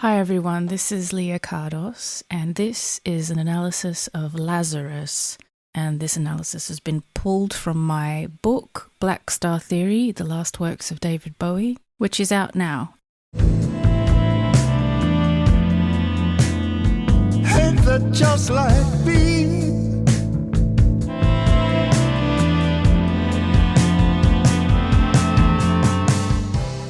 Hi everyone, this is Leah Cardos, and this is an analysis of Lazarus. And this analysis has been pulled from my book, Blackstar Theory, The Last Works of David Bowie, which is out now. Ain't that just like me?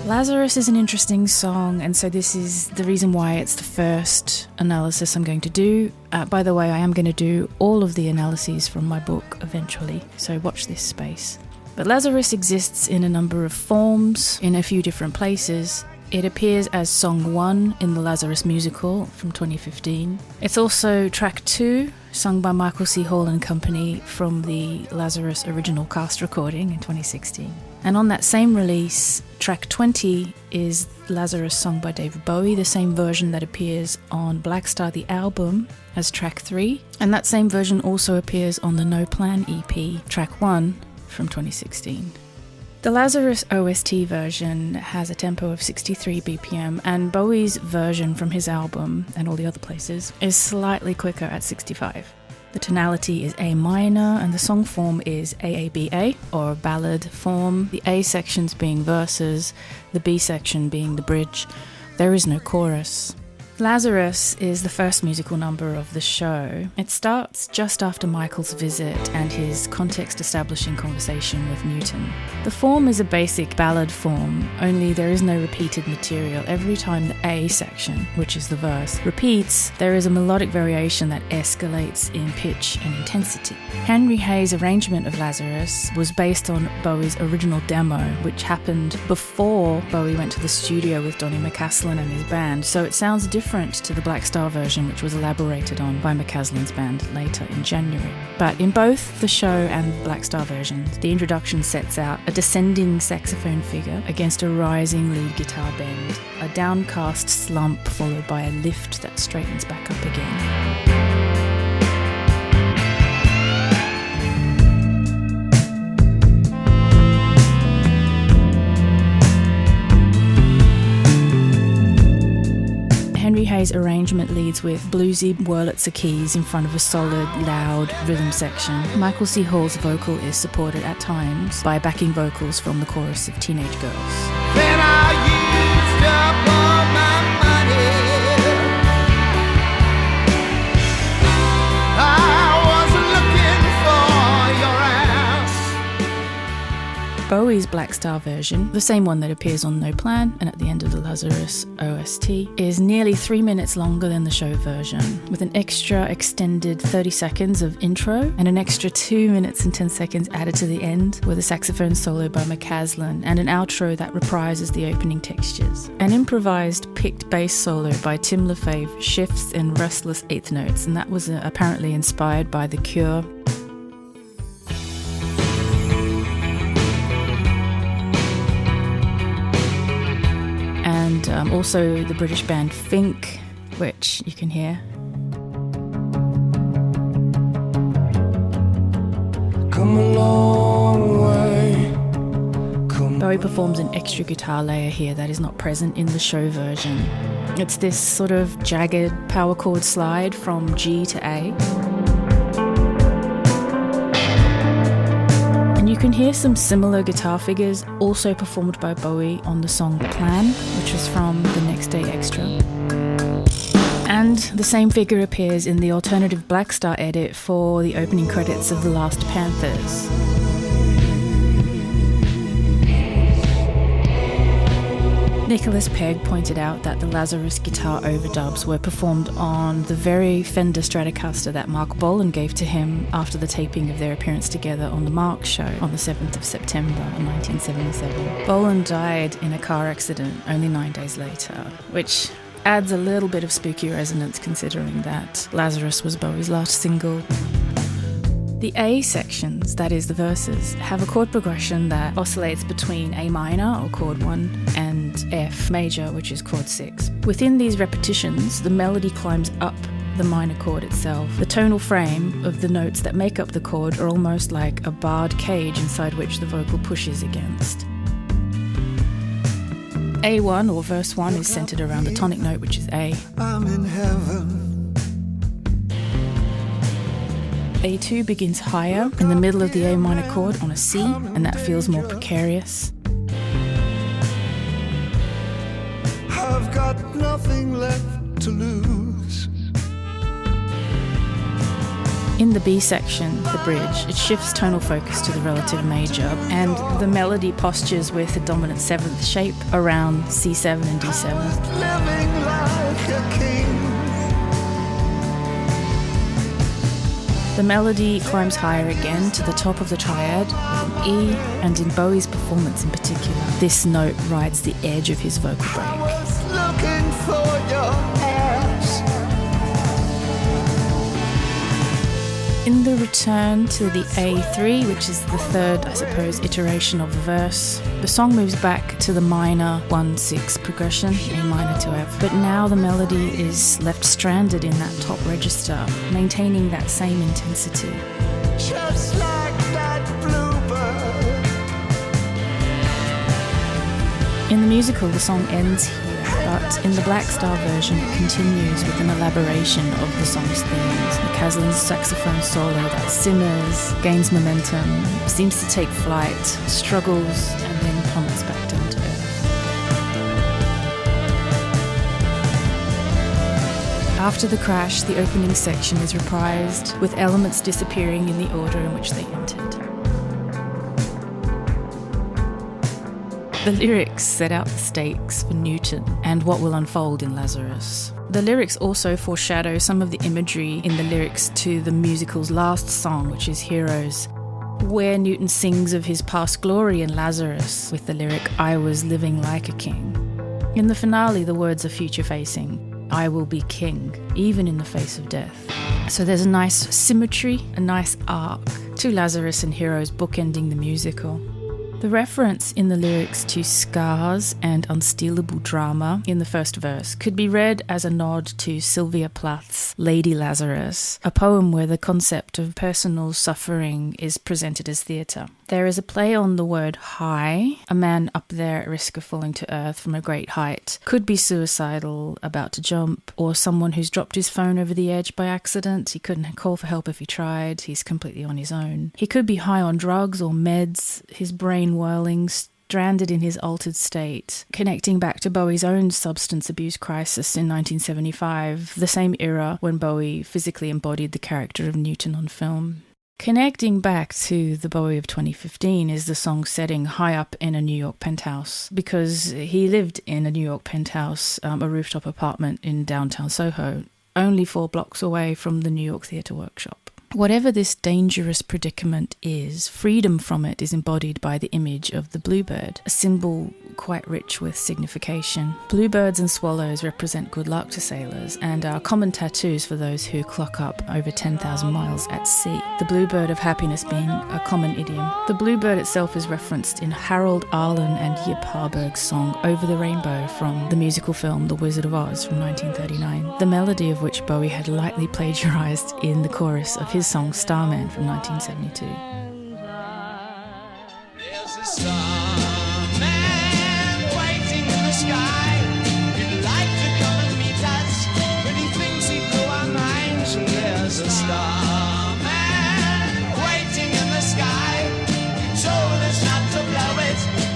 Lazarus is an interesting song, and so this is the reason why it's the first analysis I'm going to do. By the way, I am going to do all of the analyses from my book eventually, so watch this space. But Lazarus exists in a number of forms, in a few different places. It appears as Song 1 in the Lazarus musical from 2015. It's also track 2, sung by Michael C. Hall and Company from the Lazarus original cast recording in 2016. And on that same release, track 20 is Lazarus sung by David Bowie, the same version that appears on Blackstar the album as track 3. And that same version also appears on the No Plan EP, track 1 from 2016. The Lazarus OST version has a tempo of 63 BPM, and Bowie's version from his album and all the other places is slightly quicker at 65. The tonality is A minor, and the song form is AABA, or ballad form, the A sections being verses, the B section being the bridge. There is no chorus. Lazarus is the first musical number of the show. It starts just after Michael's visit and his context-establishing conversation with Newton. The form is a basic ballad form, only there is no repeated material. Every time the A section, which is the verse, repeats, there is a melodic variation that escalates in pitch and intensity. Henry Hayes' arrangement of Lazarus was based on Bowie's original demo, which happened before Bowie went to the studio with Donny McCaslin and his band, so it sounds different to the Blackstar version, which was elaborated on by McCaslin's band later in January. But in both the show and Blackstar versions, the introduction sets out a descending saxophone figure against a rising lead guitar bend, a downcast slump followed by a lift that straightens back up again. Henry Hayes' arrangement leads with bluesy Wurlitzer keys in front of a solid, loud rhythm section. Michael C. Hall's vocal is supported at times by backing vocals from the chorus of Teenage Girls. Then I used up all my money. I was looking for your ass. Bowie's Blackstar version, the same one that appears on No Plan and at the end of the Lazarus OST, is nearly 3 minutes longer than the show version, with an extra extended 30 seconds of intro and an extra 2 minutes and 10 seconds added to the end with a saxophone solo by McCaslin and an outro that reprises the opening textures. An improvised picked bass solo by Tim LaFave shifts in restless eighth notes, and that was apparently inspired by The Cure. And also the British band Fink, which you can hear. Come a long way. Bowie performs an extra guitar layer here that is not present in the show version. It's this sort of jagged power chord slide from G to A. You can hear some similar guitar figures also performed by Bowie on the song Plan, which was from The Next Day Extra. And the same figure appears in the alternative Blackstar edit for the opening credits of The Last Panthers. Nicholas Pegg pointed out that the Lazarus guitar overdubs were performed on the very Fender Stratocaster that Mark Bolan gave to him after the taping of their appearance together on The Mark Show on the 7th of September 1977. Bolan died in a car accident only 9 days later, which adds a little bit of spooky resonance considering that Lazarus was Bowie's last single. The A sections, that is the verses, have a chord progression that oscillates between A minor, or chord 1, and F major, which is chord 6. Within these repetitions, the melody climbs up the minor chord itself. The tonal frame of the notes that make up the chord are almost like a barred cage inside which the vocal pushes against. A1 or verse 1 is centered around the tonic note, which is A. I'm in heaven. A2 begins higher in the middle of the A minor chord on a C, and that feels more precarious. I've got nothing left to lose. In the B section, the bridge, it shifts tonal focus to the relative major, and the melody postures with a dominant seventh shape around C7 and D7. Living like a king. The melody climbs higher again to the top of the triad with an E, and in Bowie's performance in particular, this note rides the edge of his vocal break. I was looking for your ass. In the return to the A3, which is the third, I suppose, iteration of the verse, the song moves back to the minor 1-6 progression, A minor to F. But now the melody is left stranded in that top register, maintaining that same intensity. Just like that bluebird. In the musical, the song ends here, but in the Blackstar version, it continues with an elaboration of the song's themes. McCaslin's saxophone solo that simmers, gains momentum, seems to take flight, struggles, and then plummets back down to earth. After the crash, the opening section is reprised, with elements disappearing in the order in which they entered. The lyrics set out the stakes for Newton and what will unfold in Lazarus. The lyrics also foreshadow some of the imagery in the lyrics to the musical's last song, which is Heroes, where Newton sings of his past glory in Lazarus with the lyric, "I was living like a king." In the finale, the words are future-facing, "I will be king, even in the face of death." So there's a nice symmetry, a nice arc to Lazarus and Heroes bookending the musical. The reference in the lyrics to scars and unstealable drama in the first verse could be read as a nod to Sylvia Plath's Lady Lazarus, a poem where the concept of personal suffering is presented as theatre. There is a play on the word high. A man up there at risk of falling to earth from a great height could be suicidal, about to jump, or someone who's dropped his phone over the edge by accident. He couldn't call for help if he tried. He's completely on his own. He could be high on drugs or meds, his brain whirling, stranded in his altered state, connecting back to Bowie's own substance abuse crisis in 1975, the same era when Bowie physically embodied the character of Newton on film. Connecting back to the Bowie of 2015 is the song setting high up in a New York penthouse, because he lived in a New York penthouse, a rooftop apartment in downtown Soho, only 4 blocks away from the New York Theatre Workshop. Whatever this dangerous predicament is, freedom from it is embodied by the image of the bluebird, a symbol quite rich with signification. Bluebirds and swallows represent good luck to sailors and are common tattoos for those who clock up over 10,000 miles at sea, the bluebird of happiness being a common idiom. The bluebird itself is referenced in Harold Arlen and Yip Harburg's song Over the Rainbow from the musical film The Wizard of Oz from 1939, the melody of which Bowie had lightly plagiarised in the chorus of his song Starman from 1972. There's a starman waiting in the sky. He'd like to come and meet us, but he thinks he'd blow our minds. And there's a starman waiting in the sky. He told us not to blow it,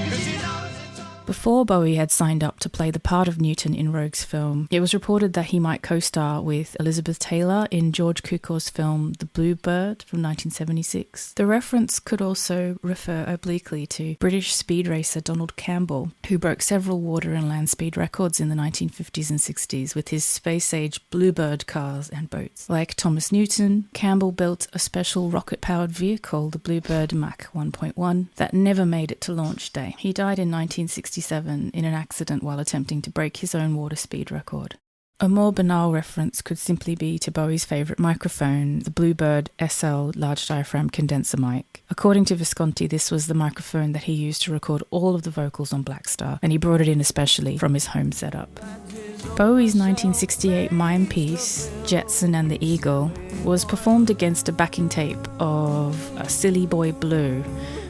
'cause he knows it's all. Before Bowie had signed up to play the part of Newton in Rogue's film, it was reported that he might co-star with Elizabeth Taylor in George Cukor's film The Bluebird from 1976. The reference could also refer obliquely to British speed racer Donald Campbell, who broke several water and land speed records in the 1950s and 60s with his space-age Bluebird cars and boats. Like Thomas Newton, Campbell built a special rocket-powered vehicle, the Bluebird Mach 1.1, that never made it to launch day. He died in 1967 in an accident while attempting to break his own water speed record. A more banal reference could simply be to Bowie's favourite microphone, the Bluebird SL large diaphragm condenser mic. According to Visconti, this was the microphone that he used to record all of the vocals on Blackstar, and he brought it in especially from his home setup. Bowie's 1968 mime piece, Jetson and the Eagle, was performed against a backing tape of A Silly Boy Blue,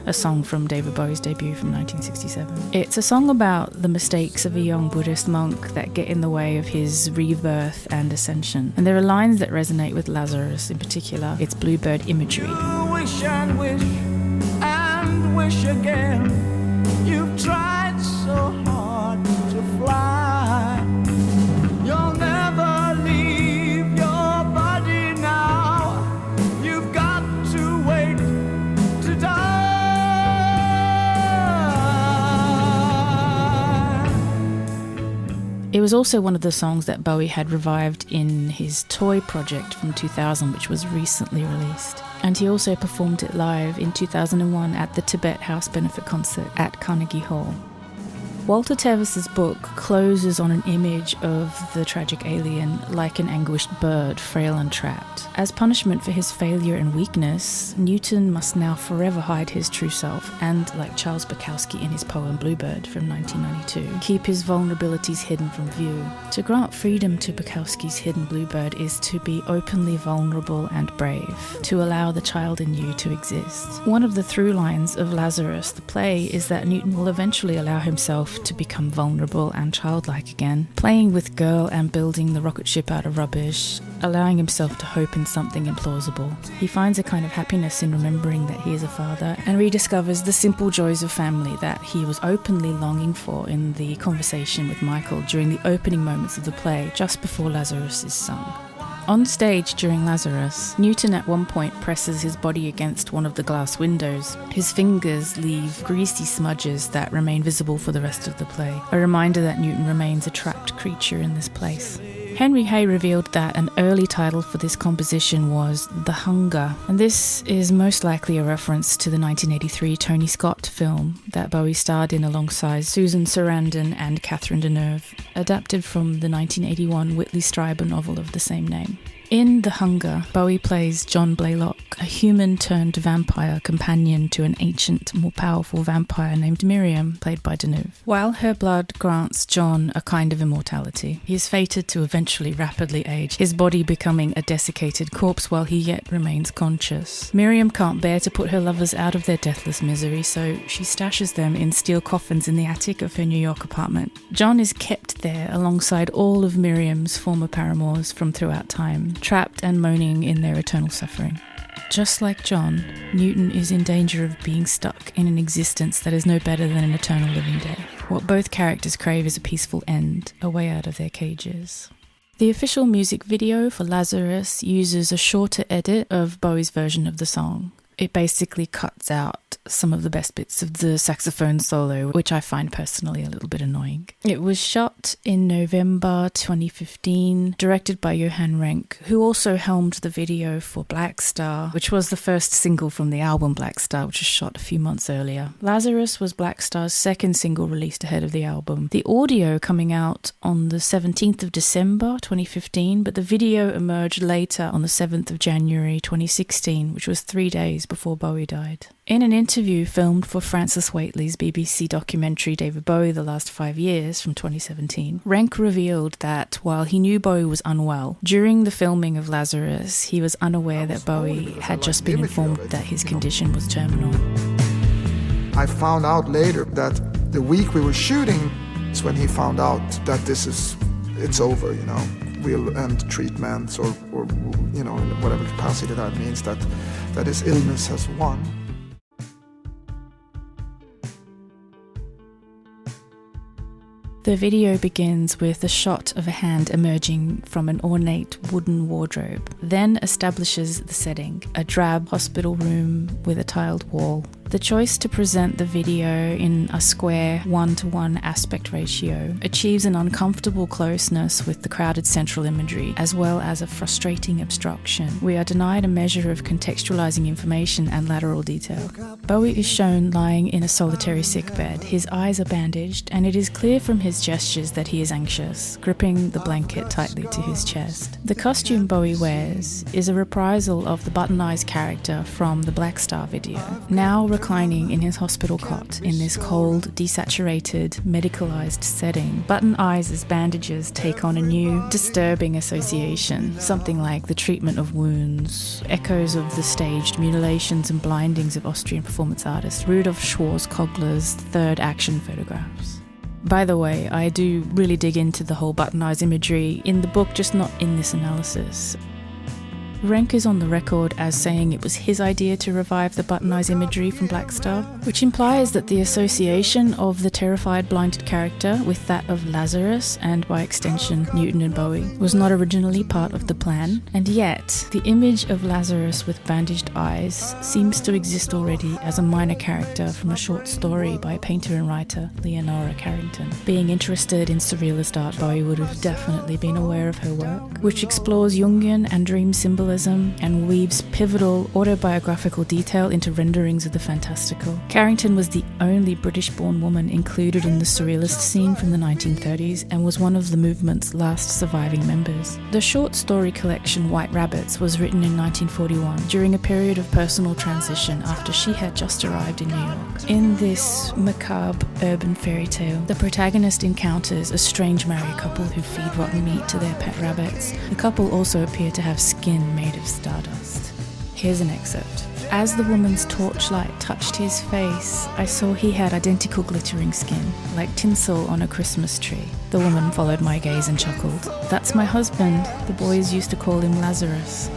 a song from David Bowie's debut from 1967. It's a song about the mistakes of a young Buddhist monk that get in the way of his rebirth and ascension. And there are lines that resonate with Lazarus in particular. It's bluebird imagery. You wish and wish again. You've tried so hard to fly. You'll never leave your body now. You've got to wait to die. It was also one of the songs that Bowie had revived in his Toy project from 2000, which was recently released. And he also performed it live in 2001 at the Tibet House benefit concert at Carnegie Hall. Walter Tevis's book closes on an image of the tragic alien like an anguished bird, frail and trapped. As punishment for his failure and weakness, Newton must now forever hide his true self and, like Charles Bukowski in his poem Bluebird from 1992, keep his vulnerabilities hidden from view. To grant freedom to Bukowski's hidden Bluebird is to be openly vulnerable and brave, to allow the child in you to exist. One of the through lines of Lazarus, the play, is that Newton will eventually allow himself to become vulnerable and childlike again, playing with girl and building the rocket ship out of rubbish, allowing himself to hope in something implausible. He finds a kind of happiness in remembering that he is a father and rediscovers the simple joys of family that he was openly longing for in the conversation with Michael during the opening moments of the play, just before Lazarus is sung. On stage during Lazarus, Newton at one point presses his body against one of the glass windows. His fingers leave greasy smudges that remain visible for the rest of the play, a reminder that Newton remains a trapped creature in this place. Henry Hay revealed that an early title for this composition was The Hunger, and this is most likely a reference to the 1983 Tony Scott film that Bowie starred in alongside Susan Sarandon and Catherine Deneuve, adapted from the 1981 Whitley Strieber novel of the same name. In The Hunger, Bowie plays John Blaylock, a human-turned-vampire companion to an ancient, more powerful vampire named Miriam, played by Deneuve. While her blood grants John a kind of immortality, he is fated to eventually rapidly age, his body becoming a desiccated corpse while he yet remains conscious. Miriam can't bear to put her lovers out of their deathless misery, so she stashes them in steel coffins in the attic of her New York apartment. John is kept there alongside all of Miriam's former paramours from throughout time, trapped and moaning in their eternal suffering. Just like John, Newton is in danger of being stuck in an existence that is no better than an eternal living day. What both characters crave is a peaceful end, a way out of their cages. The official music video for Lazarus uses a shorter edit of Bowie's version of the song. It basically cuts out some of the best bits of the saxophone solo, which I find personally a little bit annoying. It was shot in November 2015, directed by Johan Renck, who also helmed the video for Blackstar, which was the first single from the album Blackstar, which was shot a few months earlier. Lazarus was Blackstar's second single released ahead of the album. The audio coming out on the 17th of December 2015, but the video emerged later on the 7th of January 2016, which was 3 days before Bowie died. In an interview filmed for Francis Whateley's BBC documentary David Bowie The Last 5 Years from 2017, Renck revealed that while he knew Bowie was unwell, during the filming of Lazarus, he was unaware that Bowie had just been informed that his condition was terminal. I found out later that the week we were shooting is when he found out that it's over, we'll end treatments or in whatever capacity that means, that his illness has won. The video begins with a shot of a hand emerging from an ornate wooden wardrobe, then establishes the setting, a drab hospital room with a tiled wall. The choice to present the video in a square 1:1 aspect ratio achieves an uncomfortable closeness with the crowded central imagery, as well as a frustrating obstruction. We are denied a measure of contextualizing information and lateral detail. Bowie is shown lying in a solitary sickbed. His eyes are bandaged, and it is clear from his gestures that he is anxious, gripping the blanket tightly to his chest. The costume Bowie wears is a reprisal of the Button Eyes character from the Blackstar video, now reclining in his hospital cot in this cold, desaturated, medicalized setting, button eyes as bandages take on a new, disturbing association, something like the treatment of wounds, echoes of the staged mutilations and blindings of Austrian performance artist Rudolf Schwarzkogler's third action photographs. By the way, I do really dig into the whole button eyes imagery in the book, just not in this analysis. Renck is on the record as saying it was his idea to revive the button eyes imagery from Blackstar, which implies that the association of the terrified blinded character with that of Lazarus, and by extension Newton and Bowie, was not originally part of the plan, and yet the image of Lazarus with bandaged eyes seems to exist already as a minor character from a short story by painter and writer Leonora Carrington. Being interested in surrealist art, Bowie would have definitely been aware of her work, which explores Jungian and dream symbolism and weaves pivotal autobiographical detail into renderings of the fantastical. Carrington was the only British-born woman included in the surrealist scene from the 1930s and was one of the movement's last surviving members. The short story collection White Rabbits was written in 1941 during a period of personal transition after she had just arrived in New York. In this macabre urban fairy tale, the protagonist encounters a strange married couple who feed rotten meat to their pet rabbits. The couple also appear to have skin made of stardust. Here's an excerpt. As the woman's torchlight touched his face, I saw he had identical glittering skin, like tinsel on a Christmas tree. The woman followed my gaze and chuckled. That's my husband. The boys used to call him Lazarus.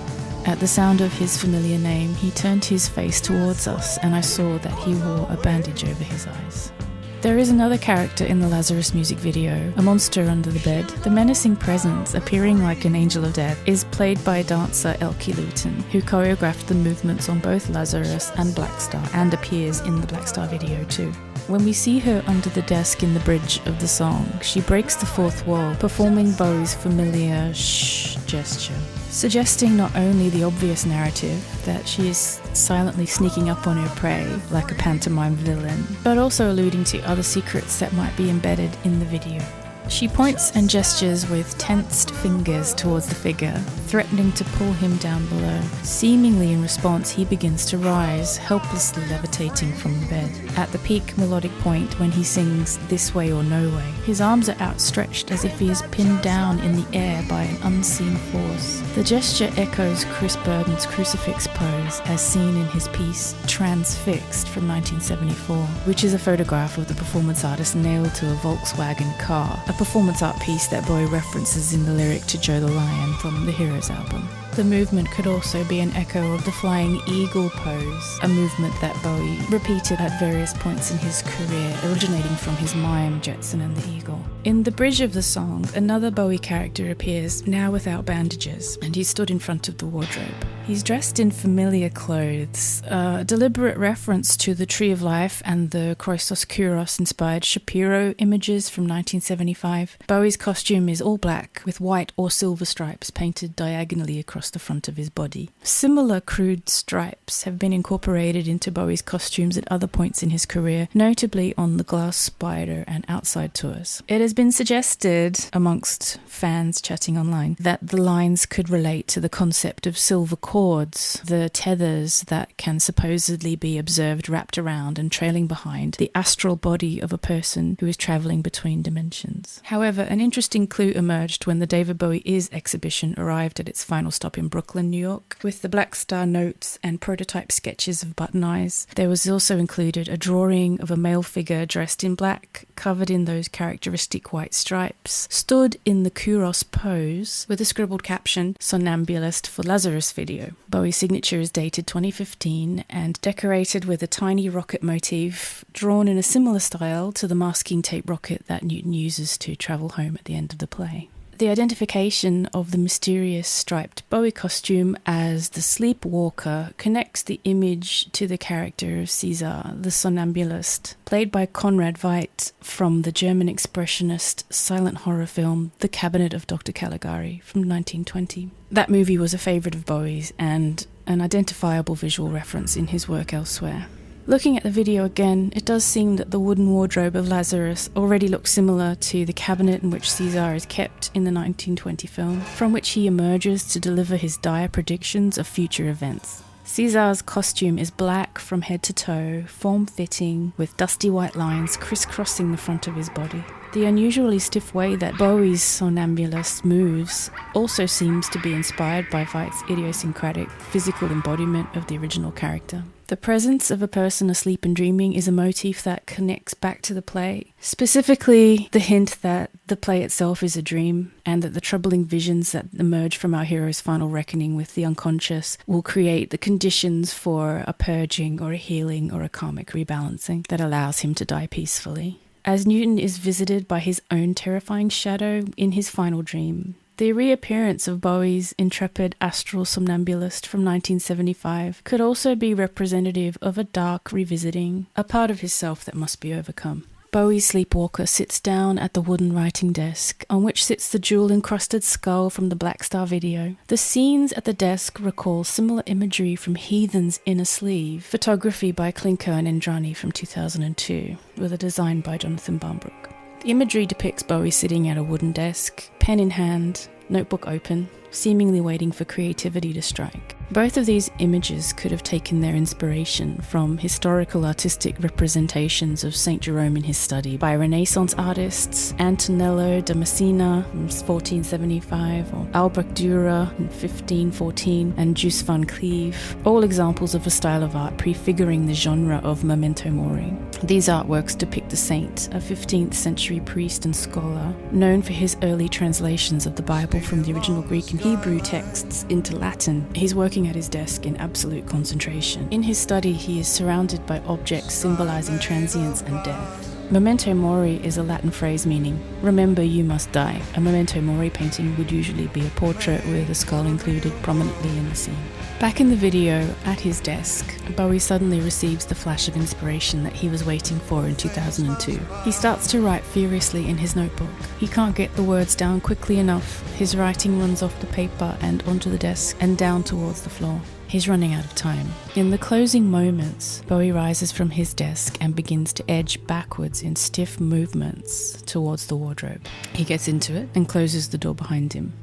At the sound of his familiar name, he turned his face towards us, and I saw that he wore a bandage over his eyes. There is another character in the Lazarus music video, a monster under the bed. The menacing presence, appearing like an angel of death, is played by dancer Elke Luton, who choreographed the movements on both Lazarus and Blackstar, and appears in the Blackstar video too. When we see her under the desk in the bridge of the song, she breaks the fourth wall, performing Bowie's familiar shh gesture, suggesting not only the obvious narrative that she is silently sneaking up on her prey like a pantomime villain, but also alluding to other secrets that might be embedded in the video. She points and gestures with tensed fingers towards the figure, threatening to pull him down below. Seemingly in response, he begins to rise, helplessly levitating from the bed. At the peak melodic point when he sings This Way or No Way, his arms are outstretched as if he is pinned down in the air by an unseen force. The gesture echoes Chris Burden's crucifix pose as seen in his piece Transfixed from 1974, which is a photograph of the performance artist nailed to a Volkswagen car, a performance art piece that Bowie references in the lyric to Joe the Lion from the Heroes album. The movement could also be an echo of the flying eagle pose, a movement that Bowie repeated at various points in his career, originating from his mime Jetson and the Eagle. In the bridge of the song, another Bowie character appears, now without bandages, and he stood in front of the wardrobe. He's dressed in familiar clothes, a deliberate reference to the Tree of Life and the Kroisos Kouros-inspired Shapiro images from 1975. Bowie's costume is all black, with white or silver stripes painted diagonally across the front of his body. Similar crude stripes have been incorporated into Bowie's costumes at other points in his career, notably on the Glass Spider and Outside tours. It has been suggested, amongst fans chatting online, that the lines could relate to the concept of silver cords, the tethers that can supposedly be observed wrapped around and trailing behind the astral body of a person who is travelling between dimensions. However, an interesting clue emerged when the David Bowie Is exhibition arrived at its final stop in Brooklyn, New York. With the Blackstar notes and prototype sketches of Button Eyes, there was also included a drawing of a male figure dressed in black, covered in those characteristic white stripes, stood in the Kouros pose with a scribbled caption, Somnambulist for Lazarus video. Bowie's signature is dated 2015 and decorated with a tiny rocket motif drawn in a similar style to the masking tape rocket that Newton uses to travel home at the end of the play. The identification of the mysterious striped Bowie costume as the sleepwalker connects the image to the character of Cesare, the somnambulist, played by Conrad Veidt from the German expressionist silent horror film The Cabinet of Dr Caligari from 1920. That movie was a favourite of Bowie's and an identifiable visual reference in his work elsewhere. Looking at the video again, it does seem that the wooden wardrobe of Lazarus already looks similar to the cabinet in which Cesare is kept in the 1920 film, from which he emerges to deliver his dire predictions of future events. Cesare's costume is black from head to toe, form-fitting, with dusty white lines crisscrossing the front of his body. The unusually stiff way that Bowie's somnambulist moves also seems to be inspired by Veit's idiosyncratic physical embodiment of the original character. The presence of a person asleep and dreaming is a motif that connects back to the play, specifically the hint that the play itself is a dream and that the troubling visions that emerge from our hero's final reckoning with the unconscious will create the conditions for a purging or a healing or a karmic rebalancing that allows him to die peacefully. As Newton is visited by his own terrifying shadow in his final dream, the reappearance of Bowie's intrepid astral somnambulist from 1975 could also be representative of a dark revisiting, a part of his self that must be overcome. Bowie's sleepwalker sits down at the wooden writing desk, on which sits the jewel-encrusted skull from the Blackstar video. The scenes at the desk recall similar imagery from Heathen's Inner Sleeve, photography by Klinker and Endrani from 2002, with a design by Jonathan Barnbrook. The imagery depicts Bowie sitting at a wooden desk, pen in hand, notebook open, seemingly waiting for creativity to strike. Both of these images could have taken their inspiration from historical artistic representations of Saint Jerome in his study by Renaissance artists Antonello da Messina in 1475, or Albrecht Dürer in 1514, and Jus van Cleve, all examples of a style of art prefiguring the genre of memento mori. These artworks depict the saint, a 15th century priest and scholar, known for his early translations of the Bible from the original Greek and Hebrew texts into Latin. He's working at his desk in absolute concentration. In his study, he is surrounded by objects symbolizing transience and death. Memento mori is a Latin phrase meaning, remember you must die. A memento mori painting would usually be a portrait with a skull included prominently in the scene. Back in the video, at his desk, Bowie suddenly receives the flash of inspiration that he was waiting for in 2002. He starts to write furiously in his notebook. He can't get the words down quickly enough. His writing runs off the paper and onto the desk and down towards the floor. He's running out of time. In the closing moments, Bowie rises from his desk and begins to edge backwards in stiff movements towards the wardrobe. He gets into it and closes the door behind him.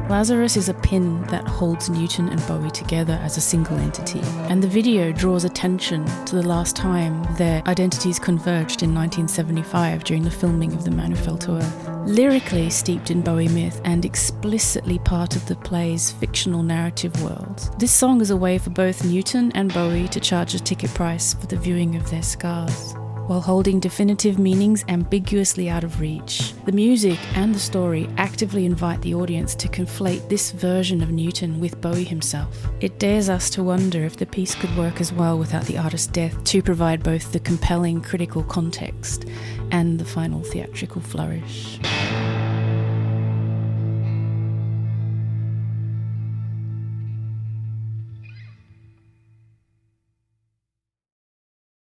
Lazarus is a pin that holds Newton and Bowie together as a single entity, and the video draws attention to the last time their identities converged in 1975 during the filming of The Man Who Fell to Earth. Lyrically steeped in Bowie myth and explicitly part of the play's fictional narrative world, this song is a way for both Newton and Bowie to charge a ticket price for the viewing of their scars, while holding definitive meanings ambiguously out of reach. The music and the story actively invite the audience to conflate this version of Newton with Bowie himself. It dares us to wonder if the piece could work as well without the artist's death to provide both the compelling critical context and the final theatrical flourish.